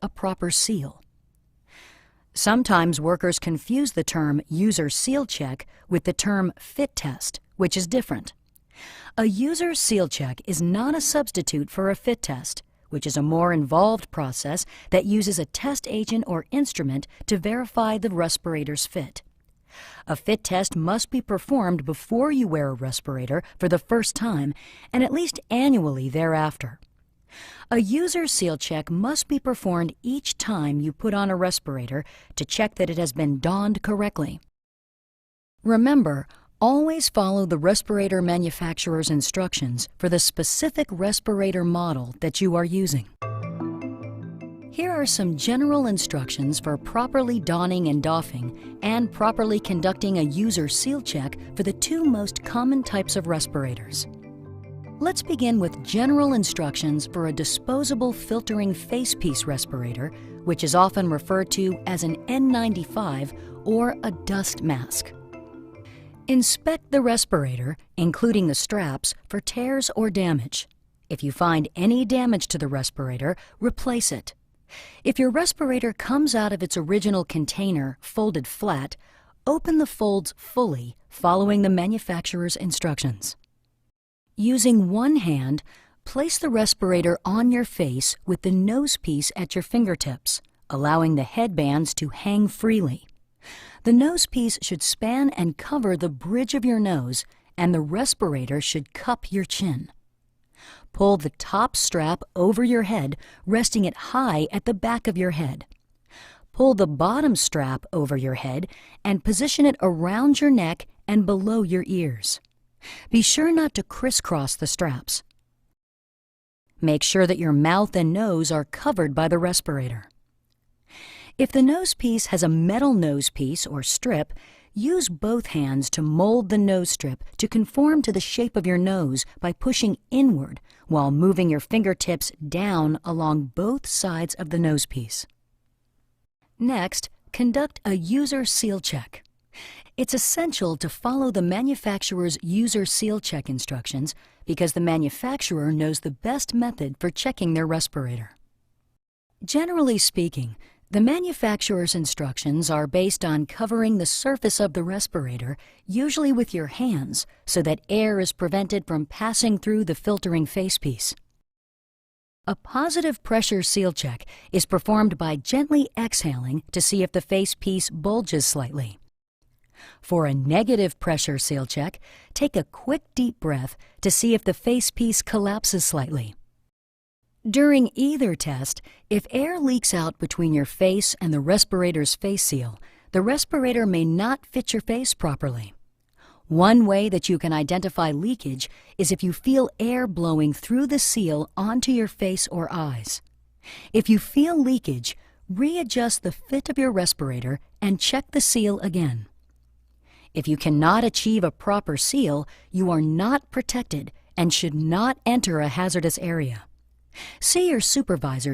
a proper seal. Sometimes workers confuse the term user seal check with the term fit test, which is different. A user seal check is not a substitute for a fit test, which is a more involved process that uses a test agent or instrument to verify the respirator's fit. A fit test must be performed before you wear a respirator for the first time and at least annually thereafter. A user seal check must be performed each time you put on a respirator to check that it has been donned correctly. Remember, always follow the respirator manufacturer's instructions for the specific respirator model that you are using. Here are some general instructions for properly donning and doffing and properly conducting a user seal check for the two most common types of respirators. Let's begin with general instructions for a disposable filtering facepiece respirator, which is often referred to as an N95 or a dust mask. Inspect the respirator, including the straps, for tears or damage. If you find any damage to the respirator, replace it. If your respirator comes out of its original container folded flat, open the folds fully, following the manufacturer's instructions. Using one hand, place the respirator on your face with the nose piece at your fingertips, allowing the headbands to hang freely. The nose piece should span and cover the bridge of your nose, and the respirator should cup your chin. Pull the top strap over your head, resting it high at the back of your head. Pull the bottom strap over your head and position it around your neck and below your ears. Be sure not to crisscross the straps. Make sure that your mouth and nose are covered by the respirator. If the nose piece has a metal nose piece or strip, use both hands to mold the nose strip to conform to the shape of your nose by pushing inward while moving your fingertips down along both sides of the nose piece. Next, conduct a user seal check. It's essential to follow the manufacturer's user seal check instructions because the manufacturer knows the best method for checking their respirator. Generally speaking, the manufacturer's instructions are based on covering the surface of the respirator, usually with your hands, so that air is prevented from passing through the filtering facepiece. A positive pressure seal check is performed by gently exhaling to see if the facepiece bulges slightly. For a negative pressure seal check, take a quick deep breath to see if the facepiece collapses slightly. During either test, if air leaks out between your face and the respirator's face seal, the respirator may not fit your face properly. One way that you can identify leakage is if you feel air blowing through the seal onto your face or eyes. If you feel leakage, readjust the fit of your respirator and check the seal again. If you cannot achieve a proper seal, you are not protected and should not enter a hazardous area. See your supervisor